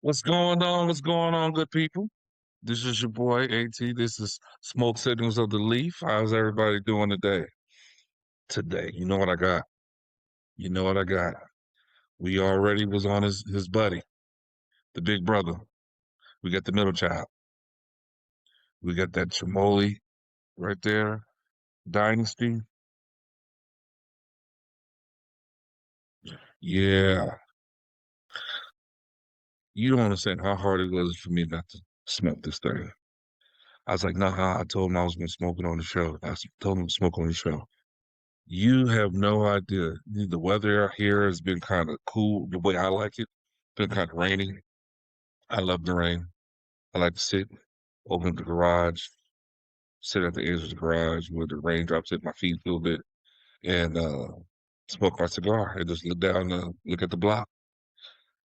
What's going on? What's going on, good people? This is your boy AT. This is Smoke Signals of the Leaf. How's everybody doing today? Today, you know what I got? You know what I got? We already was on his buddy, the big brother. We got the middle child. We got that ChìMolly right there, Dynasty. Yeah, you don't understand how hard it was for me not to smoke this thing. I was like, nah, I told him I was gonna smoke it on the show. Told him to smoke on the show. You have no idea. The weather out here has been kind of cool the way I like it. Been kind of rainy. I love the rain. I like to sit, open the garage, sit at the edge of the garage where the raindrops hit my feet a little bit, and smoke my cigar and just look down, look at the block,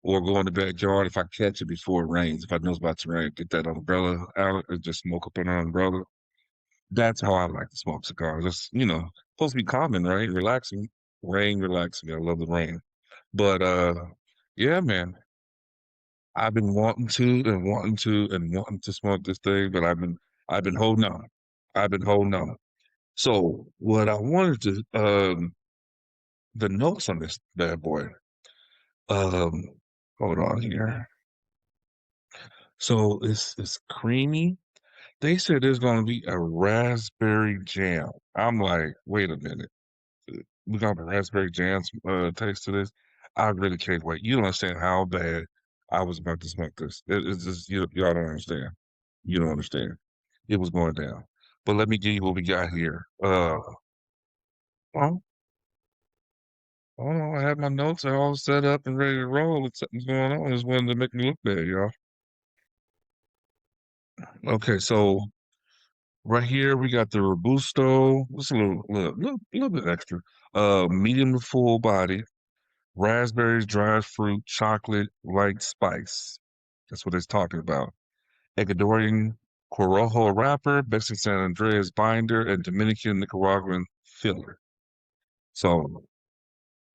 or go in the backyard if I catch it before it rains. If I know it's about to rain, get that umbrella out and just smoke up on an umbrella. That's how I like to smoke cigars. It's supposed to be calming, right? Relaxing. Rain, relaxing. I love the rain. But yeah, man, I've been wanting to and wanting to and wanting to smoke this thing, but I've been holding on. I've been holding on. So what I wanted to the notes on this bad boy. Um hold on here. So it's creamy. They said there's gonna be a raspberry jam. I'm like, wait a minute. We got a raspberry jam taste to this. I really can't wait. You don't understand how bad I was about to smoke this. It's just y'all don't understand. You don't understand. It was going down. But let me give you what we got here. Well, I have my notes are all set up and ready to roll. If something's going on, it's one to make me look bad, y'all. Okay, so right here we got the Robusto. It's a little bit extra. Medium to full body. Raspberries, dried fruit, chocolate, light spice. That's what it's talking about. Ecuadorian Corojo wrapper, Mexican San Andreas binder, and Dominican Nicaraguan filler. So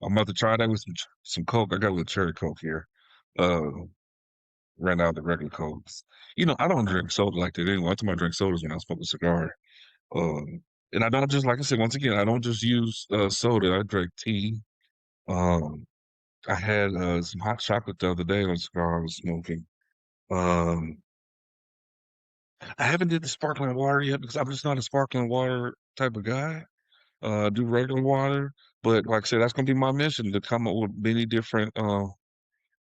I'm about to try that with some Coke. I got a little cherry Coke here. Uh, ran out of the regular Cokes. I don't drink soda like that anyway. I time I drink sodas when I smoke a cigar. And I don't just like I said once again, I don't just use soda. I drink tea. Um, I had some hot chocolate the other day on a cigar I was smoking. Um, I haven't did the sparkling water yet because I'm just not a sparkling water type of guy. I do regular water, but like I said, that's gonna be my mission to come up with many different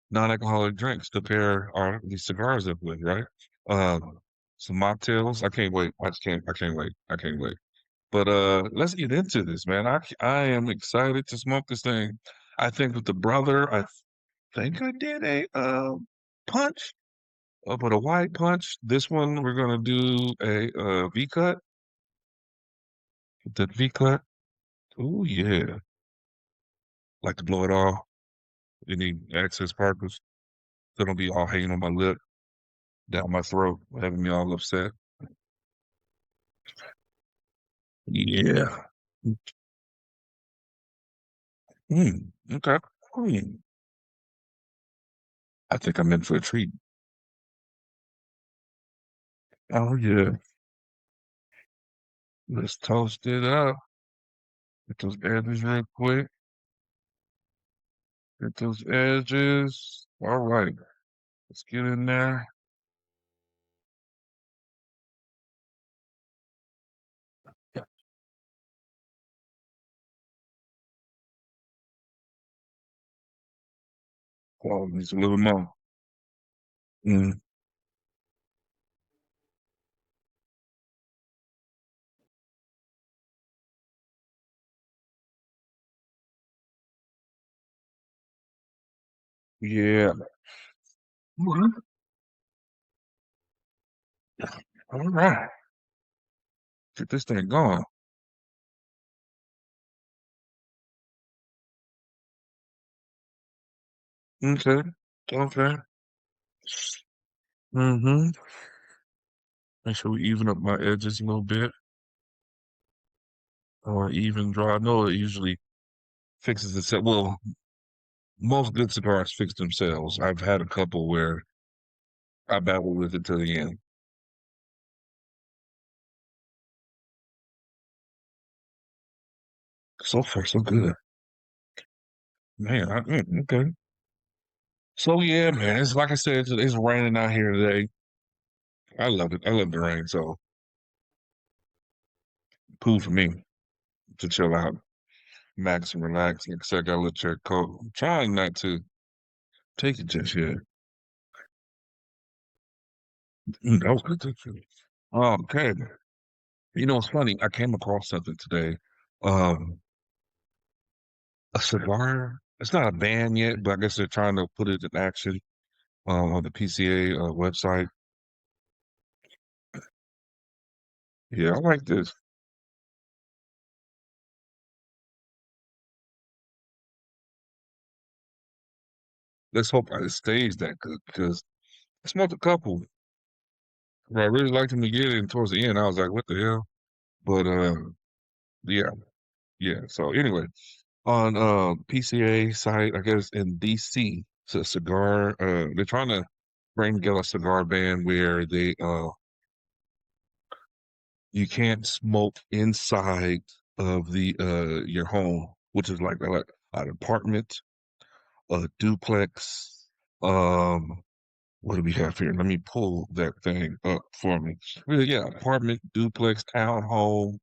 non-alcoholic drinks to pair these cigars up with, right? Um, some mocktails. I can't wait. I can't wait. I can't wait. But let's get into this, man. I am excited to smoke this thing. I think with the brother, I think I did a punch. But a white punch. This one we're gonna do a V cut. The V cut. Oh yeah. Like to blow it off. Any excess particles. So don't be all hanging on my lip, down my throat, having me all upset. Yeah. Okay. Hmm. I think I'm in for a treat. Oh yeah. Let's toast it up. Get those edges real quick. Get those edges. All right. Let's get in there. Oh, needs a little more. Mm, yeah. Mhm. All right. Get this thing going. Okay. Okay. Mm-hmm. Make sure we even up my edges a little bit. Or even draw. I know it usually fixes itself. Well, most good cigars fix themselves. I've had a couple where I battled with it to the end. So far, so good. Man, okay. So yeah, man, it's like I said, it's raining out here today. I love it. I love the rain. So cool for me to chill out, max and relax. Like I said, I got a little cherry coke. I'm trying not to take it just yet. That was good too. Okay. You know, it's funny. I came across something today. Um, a cigar. It's not a ban yet, but I guess they're trying to put it in action on the PCA website. Yeah, I like this. Let's hope it stays that good because I smoked a couple. I really liked them to get in towards the end. I was like, what the hell? But yeah, yeah. So anyway, on PCA site, I guess in DC, it's a cigar. They're trying to bring together a cigar ban where they you can't smoke inside of the your home, which is like an apartment, a duplex. What do we have here? Let me pull that thing up for me. Yeah, apartment, duplex, townhome,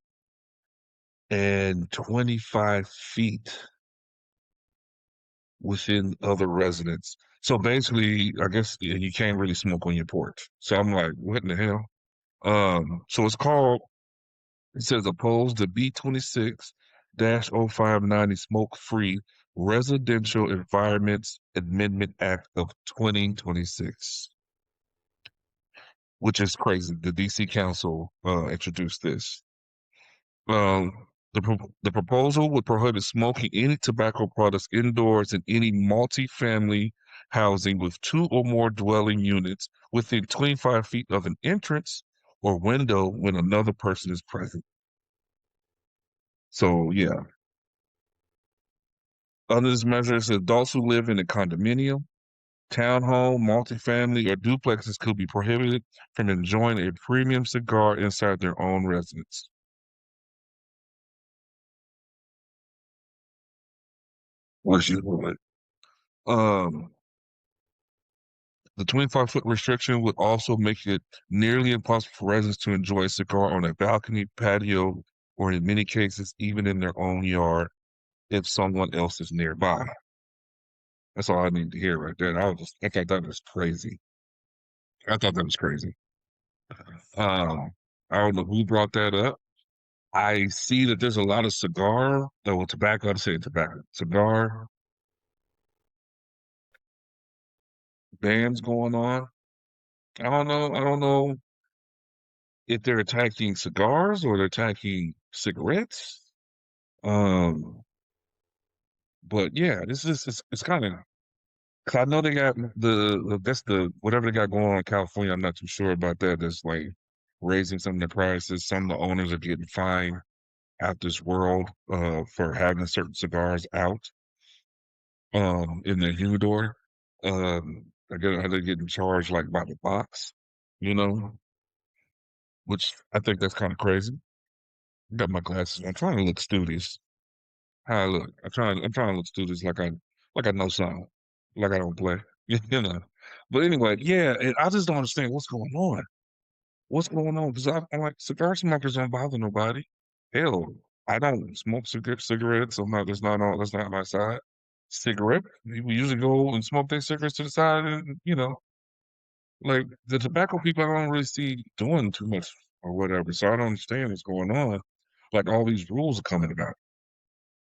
and 25 feet within other residents. So basically, I guess you can't really smoke on your porch. So I'm like, what in the hell? So it's called, it says opposed to B26-0590 Smoke Free Residential Environments Amendment Act of 2026, which is crazy. The DC Council introduced this. The proposal would prohibit smoking any tobacco products indoors in any multi-family housing with two or more dwelling units within 25 feet of an entrance or window when another person is present. So yeah, under this measure, it says adults who live in a condominium, townhome, multifamily, or duplexes could be prohibited from enjoying a premium cigar inside their own residence. Which is what? Um, The 25-foot restriction would also make it nearly impossible for residents to enjoy a cigar on a balcony, patio, or in many cases, even in their own yard if someone else is nearby. That's all I need to hear right there. I thought that was crazy. I thought that was crazy. Um, I don't know who brought that up. I see that there's a lot of tobacco, I'd say tobacco, cigar bans going on. I don't know if they're attacking cigars or they're attacking cigarettes. Um, but yeah, this is it's kind of because I know they got that's the whatever they got going on in California. I'm not too sure about that. That's like raising some of the prices. Some of the owners are getting fined out this world for having certain cigars out in their humidor. I get how they're getting charged like by the box, you know, which I think that's kind of crazy. Got my glasses. I'm trying to look studious. How I look. I'm trying to look studious like I know something. Like I don't play. You know. But anyway, yeah, and I just don't understand what's going on. What's going on? Because I'm like cigar smokers don't bother nobody. Hell, I don't smoke cigarettes. I'm not that's not my side. Cigarette. People usually go and smoke their cigarettes to the side and like the tobacco people I don't really see doing too much or whatever. So I don't understand what's going on. Like all these rules are coming about.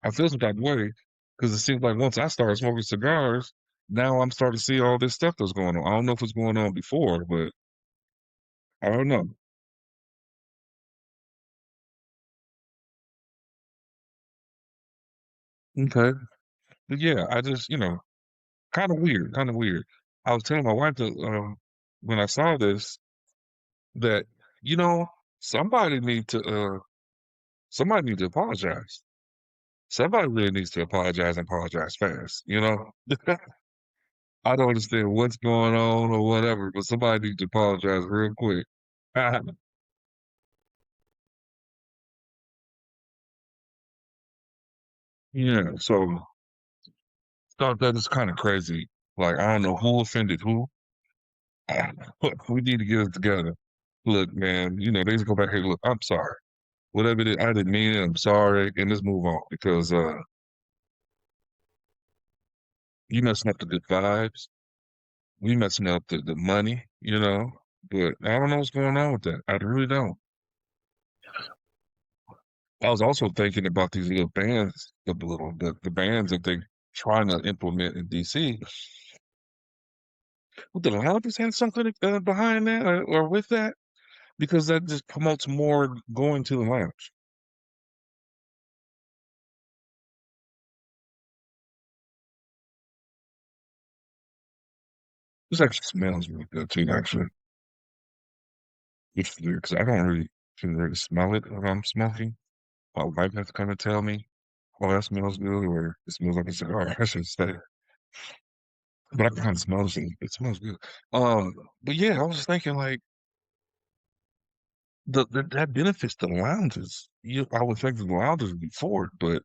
I feel some type of way because it seems like once I started smoking cigars, now I'm starting to see all this stuff that's going on. I don't know if it's going on before, but I don't know. Okay. But yeah, I just, kind of weird, kind of weird. I was telling my wife that when I saw this that, you know, somebody need to somebody need to apologize. Somebody really needs to apologize and apologize fast, you know? I don't understand what's going on or whatever, but somebody needs to apologize real quick. Yeah, so thought that is kind of crazy. Like, I don't know who offended who. We need to get it together. Look, man, they just go back, hey, look, I'm sorry. Whatever it is, I didn't mean it. I'm sorry. And let's move on because you messing up the good vibes. We messing up the money. But I don't know what's going on with that. I really don't. I was also thinking about these little bands, the bands that they trying to implement in DC. Would the lounges have something behind that or with that? Because that just promotes more going to the lounge. This actually smells really good too, actually. Which is weird because I don't really can really smell it when I'm smoking. My wife has to kind of tell me, "Oh, that smells good," or "It smells like a cigar." I should say, but I can kind of smell it. It smells good. Um, but yeah, I was just thinking like that benefits the lounges. I would think the lounges would be for it, but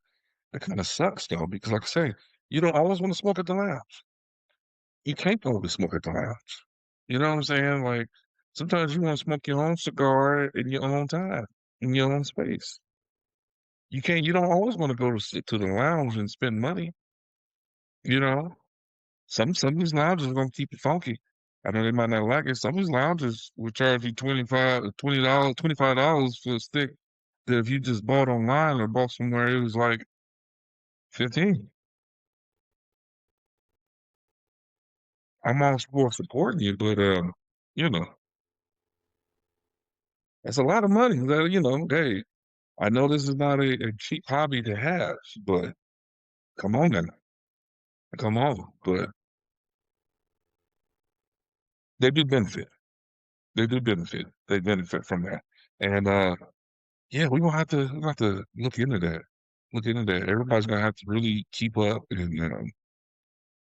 it kind of sucks though because, like I say, you don't always want to smoke at the lounge. You can't always smoke at the lounge. You know what I'm saying? Like sometimes you want to smoke your own cigar in your own time, in your own space. You can't. You don't always want to go to sit to the lounge and spend money. You know, some of these lounges are gonna keep it funky. I know they might not like it. Some of these lounges will charge you $20, $25 for a stick that if you just bought online or bought somewhere, it was like 15. I'm all for supporting you, but you know, that's a lot of money. Hey, I know this is not a cheap hobby to have, but come on now, come on. But they do benefit. They do benefit. They benefit from that. And yeah, we gonna have to look into that. Look into that. Everybody's gonna have to really keep up and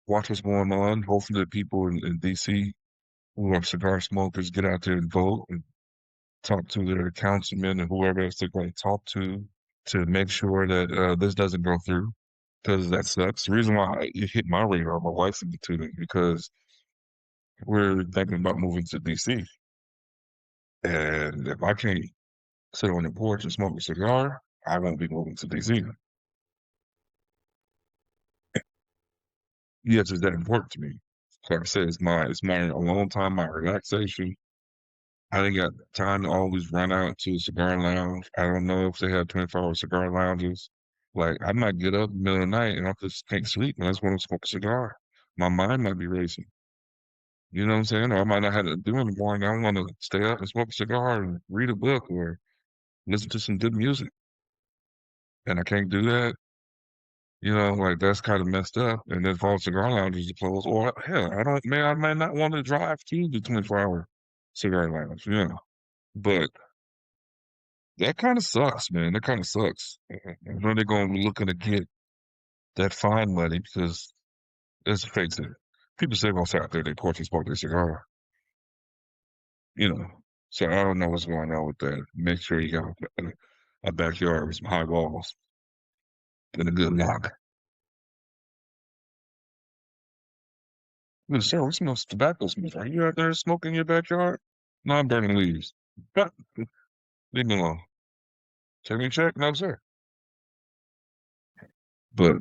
watch what's going on. Hopefully the people in DC who are cigar smokers get out there and vote and talk to their councilmen and whoever else they're going to talk to make sure that this doesn't go through because that sucks. The reason why it hit my radar, my wife's into it because we're thinking about moving to DC. And if I can't sit on the porch and smoke a cigar, I won't be moving to DC. Yes, it's that important to me. Like I said, it's my alone time, my relaxation. I ain't got time to always run out to a cigar lounge. I don't know if they have 24-hour cigar lounges. Like I might get up in the middle of the night and I just can't sleep and I just want to smoke a cigar. My mind might be racing. You know what I'm saying? Or I might not have to do in the morning. I want to stay up and smoke a cigar and read a book or listen to some good music. And I can't do that. Like that's kind of messed up. And then fall cigar lounges are closed. Or hell, I might not want to drive to the 24-hour cigar lounge. But that kind of sucks, man. That kind of sucks. I know they're going to be looking to get that fine money because let's face it, people say gonna sit out there, they porch and smoke their cigar, you know. So I don't know what's going on with that. Make sure you got a backyard with some high walls and a good lock. Good sir, we smell tobacco smoke. Are you out there smoking in your backyard? No, I'm burning leaves. Leave me alone. Take me a check? No, sir. But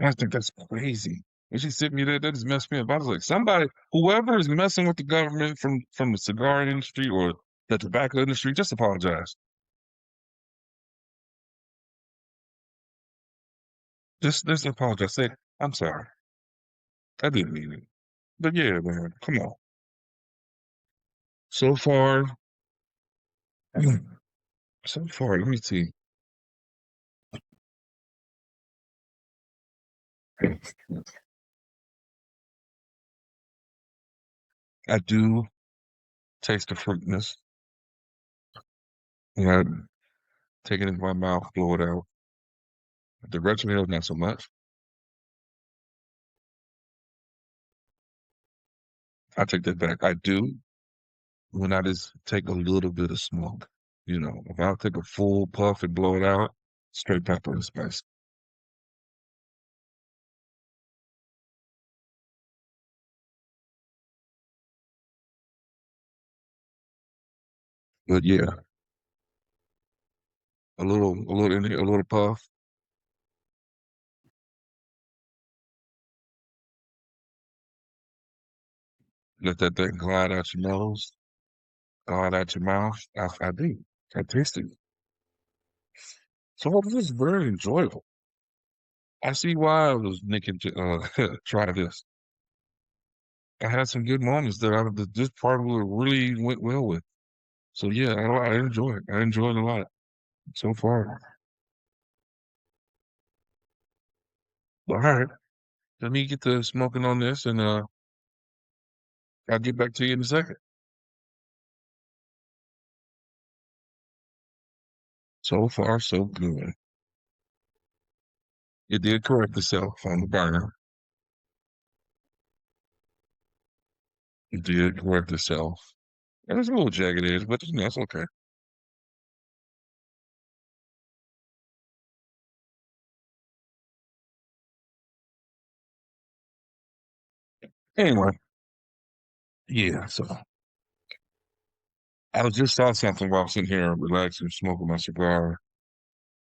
I think that's crazy. When she sent me that just messed me up. I was like, whoever is messing with the government from the cigar industry or the tobacco industry, just apologize. Just apologize. Say, I'm sorry. I didn't mean it. But yeah, man, come on. So far, so far, let me see. I do taste the fruitness. I take it into my mouth, blow it out. The retro nails, not so much. I take that back. I do when I just take a little bit of smoke. If I take a full puff and blow it out, straight pepper and spice. But yeah, a little puff. Let that thing glide out your nose, glide out your mouth. I do. I taste it. So it was very enjoyable. I see why I was nicking to try this. I had some good moments that this part of it really went well with. So yeah, I enjoy it. I enjoy it a lot so far. All right, let me get to smoking on this, and I'll get back to you in a second. So far, so good. It did correct itself on the burner. It did correct itself. And it's a little jagged edge, but that's okay. Anyway, yeah. So I was just saw something while I was sitting here relaxing, smoking my cigar,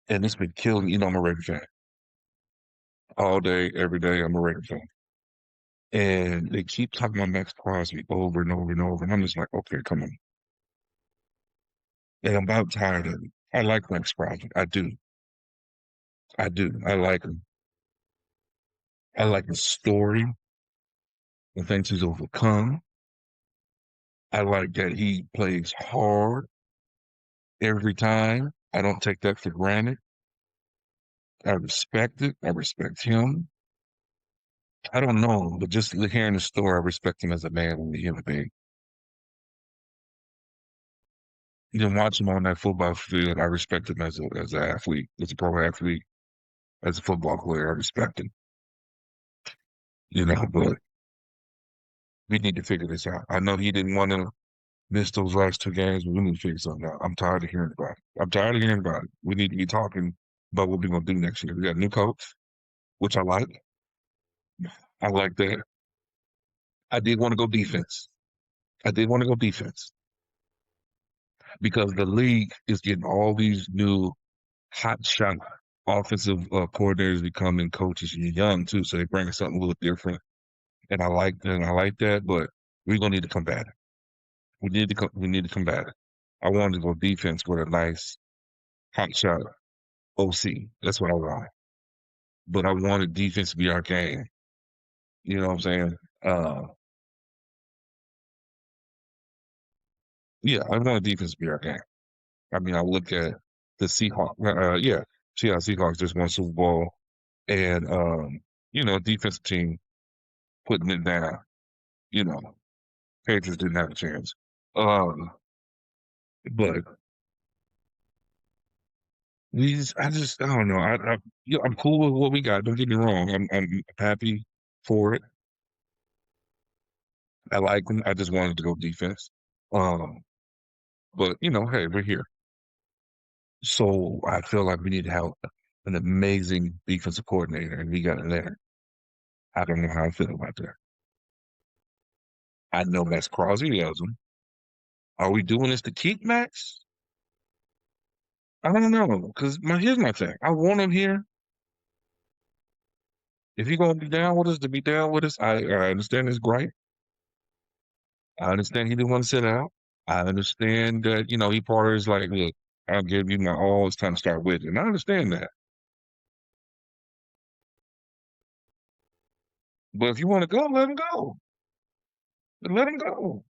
and it's been killing me. I'm a Raven fan all day, every day. I'm a Raven fan, and they keep talking about Max Crosby over and over and over, and I'm just like, okay, come on. And I'm about tired of it. I like Max Crosby. I do. I do. I like him. I like his story, the things he's overcome. I like that he plays hard every time. I don't take that for granted. I respect it. I respect him. I don't know, but just hearing the story, I respect him as a man and a human being. Watch him on that football field. I respect him as an athlete, as a pro athlete, as a football player. I respect him. But we need to figure this out. I know he didn't want to miss those last two games, but we need to figure something out. I'm tired of hearing about it. I'm tired of hearing about it. We need to be talking about what we're gonna do next year. We got a new coach, which I like. I like that. I did want to go defense. I did want to go defense because the league is getting all these new hot shot offensive coordinators becoming coaches. And you're young too, so they bring something a little different. And I like that. And I like that, but we're gonna need to combat it. We need to combat it. I wanted to go defense with a nice hot shot OC. That's what I want. But I wanted defense to be our game. You know what I'm saying? Uh, yeah, I wanted defense to be our game. I mean, I look at the Seahawks. Yeah, Seahawks just won Super Bowl, and defensive team putting it down. You know, Patriots didn't have a chance. Um, but I don't know. I'm cool with what we got. Don't get me wrong. I'm happy for it. I like them. I just wanted to go defense. Um, but hey, we're here. So I feel like we need to have an amazing defensive coordinator, and we got it there. I don't know how I feel about that. I know Max Crosby has him. Are we doing this to keep Max? I don't know, because here's my thing. I want him here. If he's gonna be down with us, to be down with us, I understand his gripe. I understand he didn't want to sit out. I understand that he part is like, look, I'll give you my all. It's time to start with it, and I understand that. But if you want to go, let him go. Let him go.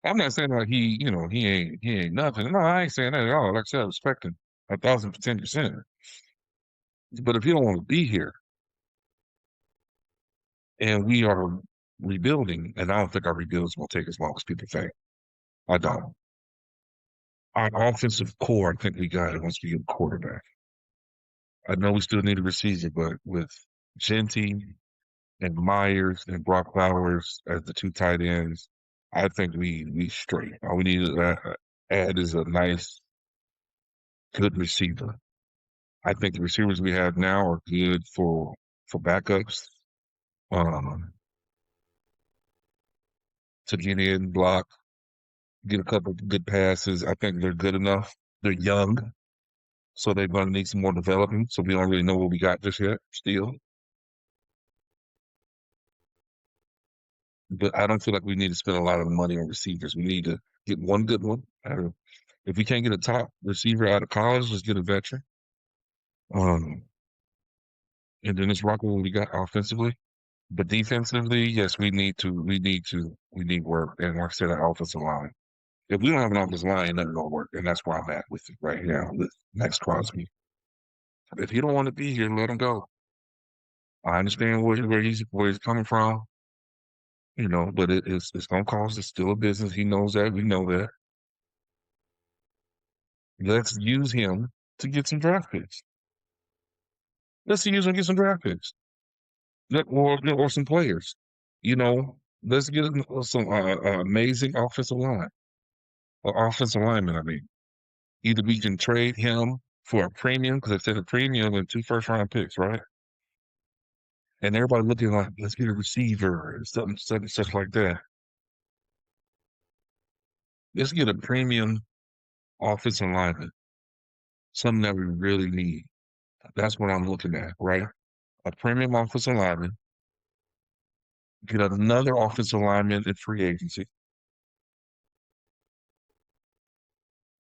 I'm not saying like he ain't nothing. No, I ain't saying that at all. Like I said, I respect him 1,010%. But if you don't want to be here, and we are rebuilding, and I don't think our rebuild is going to take as long as people think. I don't. Our offensive core, I think we got it once we get a quarterback. I know we still need a receiver, but with Genty and Myers and Brock Flowers as the two tight ends, I think we straight. All we need to add is a nice, good receiver. I think the receivers we have now are good for backups. Um, to get in, block, get a couple of good passes. I think they're good enough. They're young, so they're going to need some more development. So we don't really know what we got just yet, still. But I don't feel like we need to spend a lot of money on receivers. We need to get one good one. If we can't get a top receiver out of college, let's get a veteran. Um, and then let's rock with what we got offensively. But defensively, yes, we need work. And like I said, our offensive line. If we don't have an offensive line, nothing gonna work. And that's where I'm at with it right now with Max Crosby. If he don't want to be here, let him go. I understand where he's coming from, but it's gonna cost. It's still a business. He knows that. We know that. Let's use him to get some draft picks. Let's use him to get some draft picks. Or some players. Let's get some amazing offensive line or offensive lineman. I mean, either we can trade him for a premium because they said a premium and two first round picks, right? And everybody looking like, let's get a receiver or something, such like that. Let's get a premium offensive lineman, something that we really need. That's what I'm looking at, right? A premium offensive lineman, get another offensive lineman in free agency,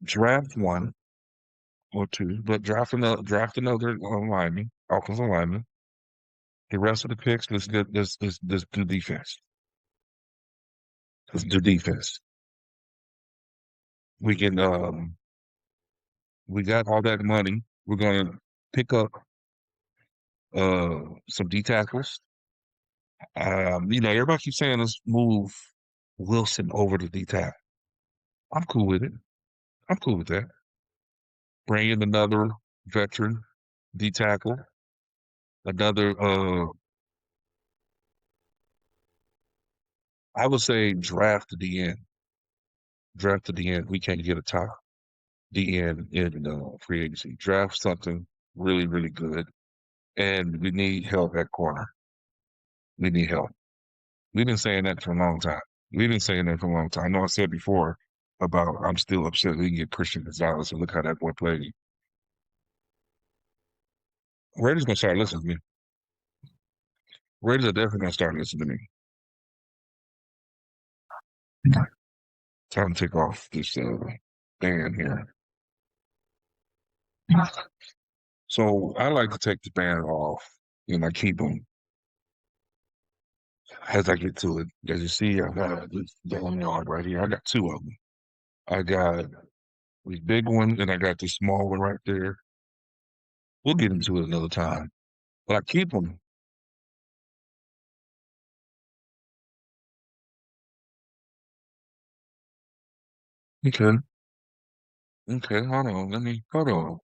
draft one or two, but draft another lineman, offensive lineman. The rest of the picks, let's do defense. Let's do defense. We can we got all that money. We're gonna pick up some D tackles. Everybody keeps saying let's move Wilson over to D tackle. I'm cool with it. I'm cool with that. Bring in another veteran D tackle, another I would say draft to the end. Draft to the end. We can't get a top D end in free agency. Draft something really, really good. And we need help at corner. We need help. We've been saying that for a long time. We've been saying that for a long time. I know I said before about I'm still upset we didn't get Christian Gonzalez and look how that boy played. Raiders gonna start listening to me. Raiders are definitely gonna start listening to me. Time to take off this band here. So I like to take the band off and I keep them as I get to it. As you see, I got this damn yard right here. I got two of them. I got this big one and I got this small one right there. We'll get into it another time. But I keep them. Okay. Okay. Hold on. Hold on.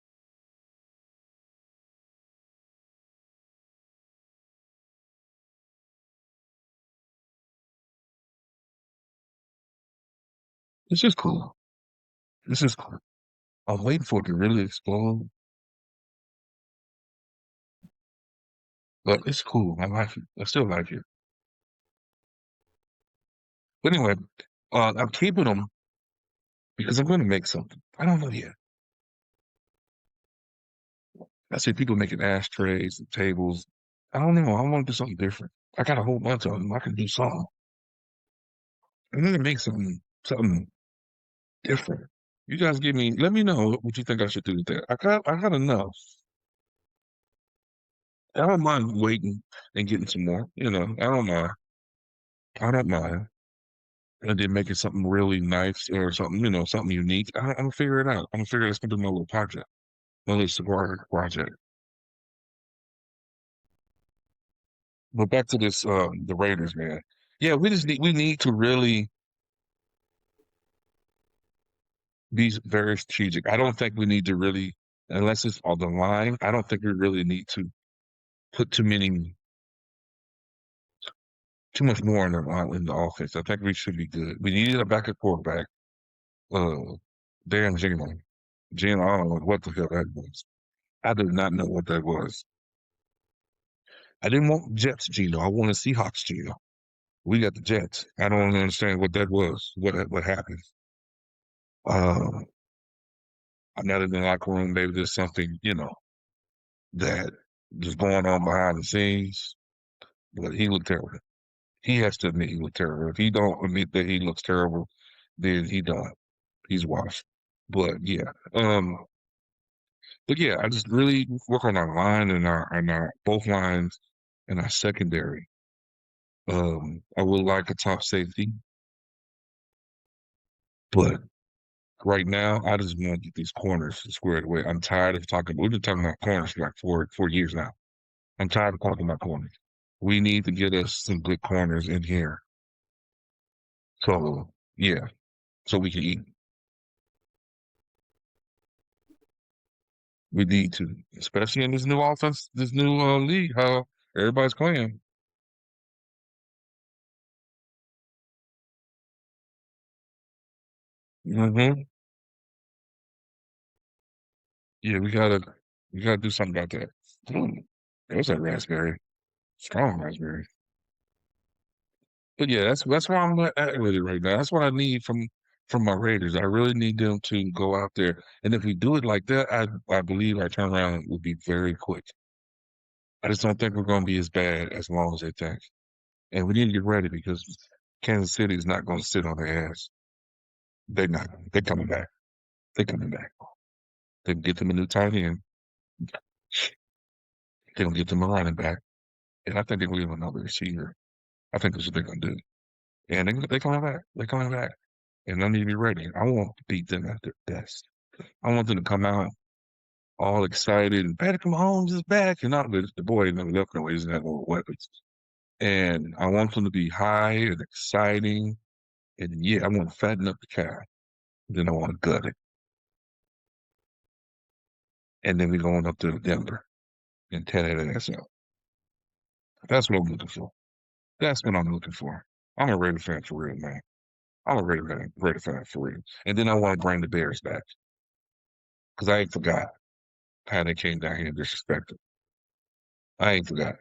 This is cool. This is cool. I'm waiting for it to really explode, but it's cool. I like it. I still like it. But anyway, I'm keeping them because I'm going to make something. I don't know yet. I see people making ashtrays and tables. I don't know. I want to do something different. I got a whole bunch of them. I can do something. I'm going to make something different. You guys let me know what you think I should do with that. I got enough. I don't mind waiting and getting some more. I don't mind. I don't mind. And then making something really nice or something, something unique. I'm gonna figure it out. I'm gonna figure it's gonna be my little project, my little cigar project. But back to this, the Raiders, man. Yeah, we need to really be very strategic. I don't think we need to really, unless it's on the line. I don't think we really need to put too many too much more in the offense. I think we should be good. We needed a backup quarterback. Uh, damn Gino. Gino, I don't know what the hell that was. I did not know what that was. I didn't want Jets Gino. I wanted Seahawks Gino. We got the Jets. I don't understand what that was. What happened? Uh, I'm not in the locker room. Maybe there's something that is going on behind the scenes. But he looked terrible. He has to admit he looked terrible. If he don't admit that he looks terrible, then he done. He's washed. But yeah, I just really work on our line and our both lines and our secondary. I would like a top safety, but right now I just want to get these corners squared away. I'm tired of talking. We've been talking about corners for like four years now. I'm tired of talking about corners. We need to get us some good corners in here. So yeah, so we can eat. We need to, especially in this new offense, this new league, how everybody's playing. Hmm. Yeah, we gotta do something about that. There's that raspberry, strong raspberry. But yeah, that's where I'm at with it right now. That's what I need from my Raiders. I really need them to go out there, and if we do it like that, I believe our turnaround will be very quick. I just don't think we're going to be as bad as long as they think, and we need to get ready because Kansas City is not going to sit on their ass. They're not. They're coming back. They're coming back. They can get them a new tight end. They will get them a running back, and I think they're going to give another receiver. I think that's what they're going to do, and they coming back. They're coming back, and I need to be ready. I want to beat them at their best. I want them to come out all excited and Patrick Mahomes is back, and not the boy never left no ways and had no weapons. And I want them to be high and exciting, and yeah, I want to fatten up the cow. Then I want to gut it, and then we're going up to Denver and tear that ass up. That's what I'm looking for. That's what I'm looking for. I'm a Raider fan for real, man. I'm a Raider fan for real. And then I want to bring the Bears back because I ain't forgot how they came down here and disrespected. I ain't forgot.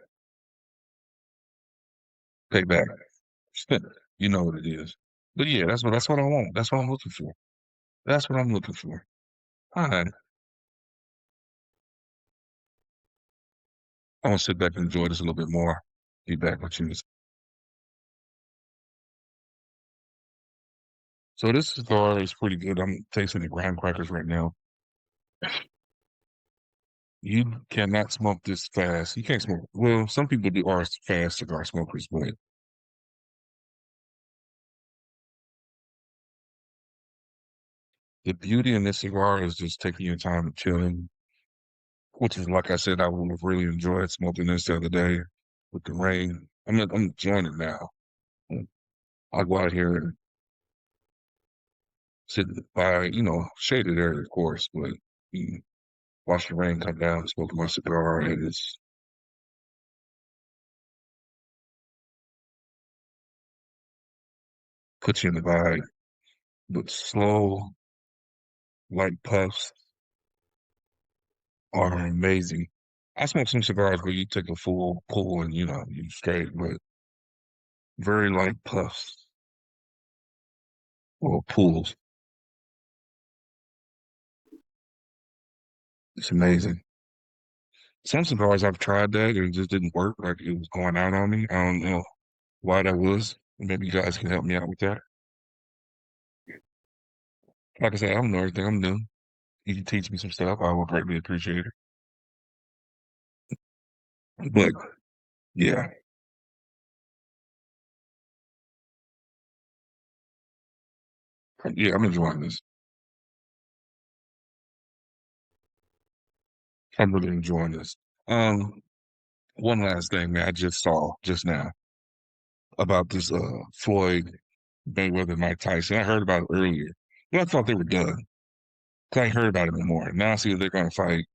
Payback. You know what it is. But yeah, that's what I want. That's what I'm looking for. That's what I'm looking for. All right. I want to sit back and enjoy this a little bit more. Be back with you. So this cigar is pretty good. I'm tasting the graham crackers right now. You cannot smoke this fast. You can't smoke. Well, some people do are fast cigar smokers, but the beauty in this cigar is just taking your time and chilling, which is like I said, I would have really enjoyed smoking this the other day with the rain. I'm enjoying it now. I'll go out here and sit by, shaded area, of course, but mm, watch the rain come down, smoking my cigar, and it's puts you in the vibe. But slow, light puffs are amazing. I smoke some cigars where you take a full pull and you straight, but very light puffs or pulls. It's amazing. Some cigars I've tried that and it just didn't work. Like it was going out on me. I don't know why that was. Maybe you guys can help me out with that. Like I said, I don't know everything. I'm new. You can teach me some stuff. I would greatly appreciate it. But yeah, yeah, I'm enjoying this. I'm really enjoying this. Um, One last thing, man, I just saw just now about this Floyd Mayweather Mike Tyson. I heard about it earlier. But I thought they were done. 'Cause I ain't heard about it anymore. Now I see that they're gonna fight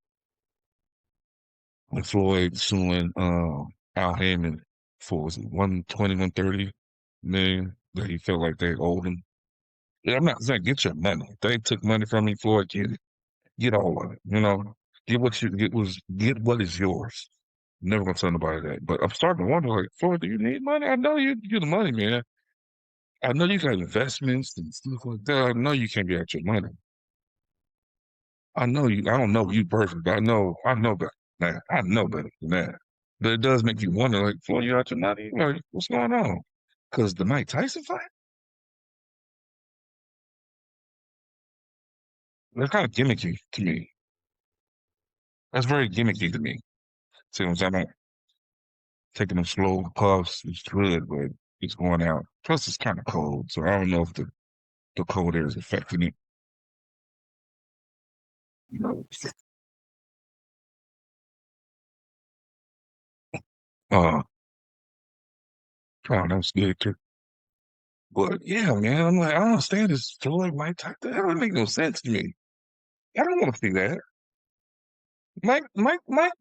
with Floyd suing Al Heyman. for was it 120, 130 million that he felt like they owed him. Yeah, I'm not saying get your money. If they took money from me, Floyd, get all of it. Get what is yours. Never gonna tell nobody that. But I'm starting to wonder, like, Floyd, do you need money? I know you're the money man. I know you got investments and stuff like that. I know you can't get out your money. I know you. I don't know you personally, but I know better than that. I know better than that. But it does make you wonder, like, Floyd, you out your money? Like, what's going on? Because the Mike Tyson fight, that's kind of gimmicky to me. That's very gimmicky to me. See what I'm saying? Taking them slow puffs is good, but it's going out. Plus, it's kind of cold, so I don't know if the cold air is affecting it. You know, uh, oh, that's good too. But yeah, man, I'm like, I don't understand this Floyd Mike Tyson. That don't make no sense to me. I don't want to see that. Mike,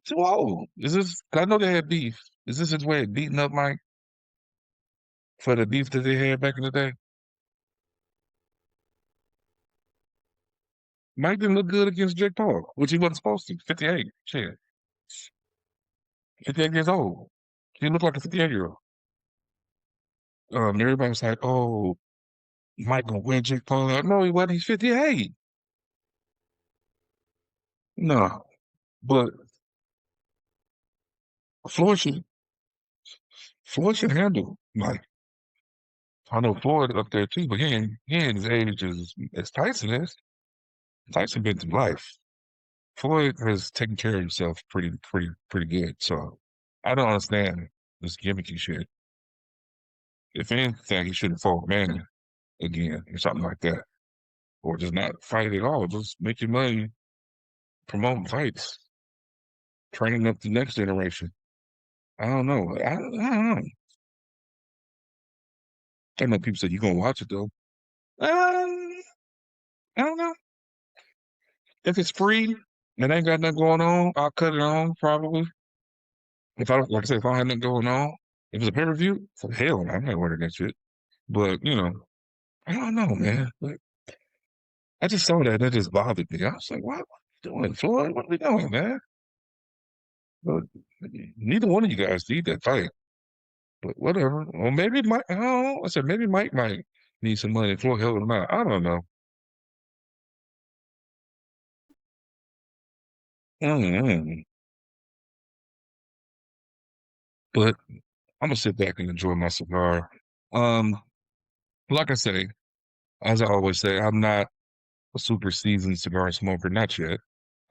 too old. Is this? I know they had beef. Is this his way of beating up Mike for the beef that they had back in the day? Mike didn't look good against Jake Paul, which he wasn't supposed to. 58, shit, 58 years old. He looked like a 58-year-old. Everybody was like, "Oh, Mike gonna win Jake Paul out." No, he wasn't. He's 58. No, but Floyd should Floyd should handle Mike. I know Floyd up there too, but he ain't as age as Tyson is. Tyson been through life. Floyd has taken care of himself pretty good. So I don't understand this gimmicky shit. If anything, he should have fought Manny again or something like that, or just not fight at all. Just make your money promoting fights, training up the next generation. I don't know. I don't know. I know people say you're gonna watch it though. Um, I don't know. If it's free and ain't got nothing going on, I'll cut it on probably. If I don't, like I said, if I don't have nothing going on, if it's a pay-per-view, for hell, I'm not ordering that shit. But I don't know, man. Like, I just saw that. That just bothered me. I was like, what are we doing, Floyd? What are we doing, man? But neither one of you guys need that fight. But whatever. Or maybe Mike. I don't know. I said maybe Mike might need some money. Floyd held him out. I don't know. Mm. But I'm gonna sit back and enjoy my cigar. Um, like I say, as I always say, I'm not a super seasoned cigar smoker. Not yet.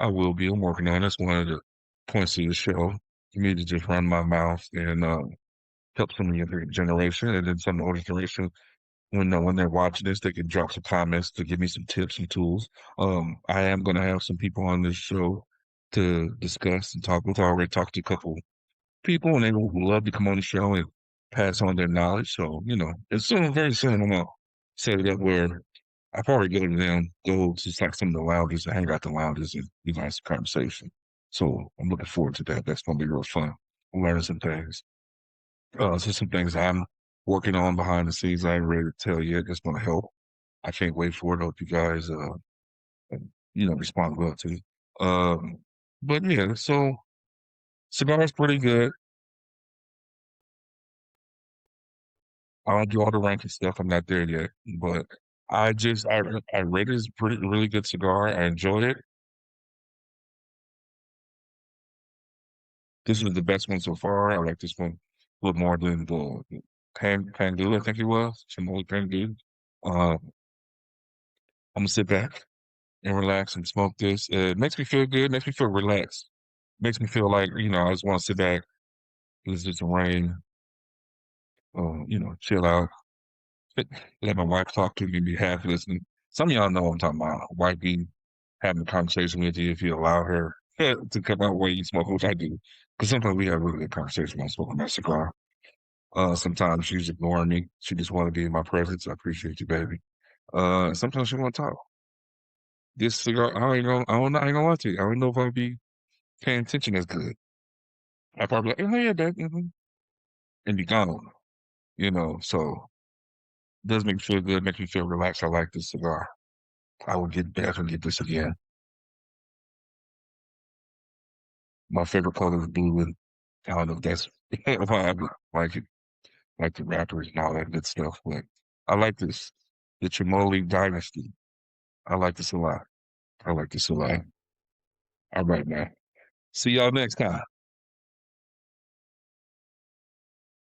I will be. I'm working on it. That's one of the points of the show. For me to just run my mouth and help some of the younger generation, and then some of the older generation when they're watching this, they can drop some comments to give me some tips and tools. I am going to have some people on this show to discuss and talk with. I already talked to a couple people, and they would love to come on the show and pass on their knowledge. So it's soon, very soon, I'm gonna set it up where I probably go to them, go to like some of the lounges, and hang out the lounges, and have some conversation. So I'm looking forward to that. That's gonna be real fun. Learning some things. So some things I'm working on behind the scenes. I ain't ready to tell yet. That's gonna help. I can't wait for it. I hope you guys, respond well to it. Um, but yeah, so cigar's pretty good. I don't do all the ranking stuff. I'm not there yet, but I rate it as a pretty really good cigar. I enjoyed it. This is the best one so far. I like this one a little more than the Pandu, I think it was. ChìMolly Pandu. I'm gonna sit back and relax and smoke this. It makes me feel good, makes me feel relaxed. Makes me feel like, I just want to sit back, listen to some rain, chill out, let my wife talk to me, be half listening. Some of y'all know what I'm talking about. Wife be having a conversation with you if you allow her to come out where you smoke, which I do. Because sometimes we have really good conversation when I'm smoking my cigar. Sometimes she's ignoring me. She just want to be in my presence. I appreciate you, baby. Sometimes she want to talk. This cigar, I don't know, I ain't gonna lie to you. I don't know if I'll be paying attention as good. I probably like, oh yeah, baby. and be gone. So it does make me feel good, makes me feel relaxed. I like this cigar. I will definitely get this again. My favorite color is blue, and I don't know if that's why I like it, like the rappers and all that good stuff. But I like this, the ChìMolly Dynasty. I like this a lot. I like this a lot. All right, man. See y'all next time.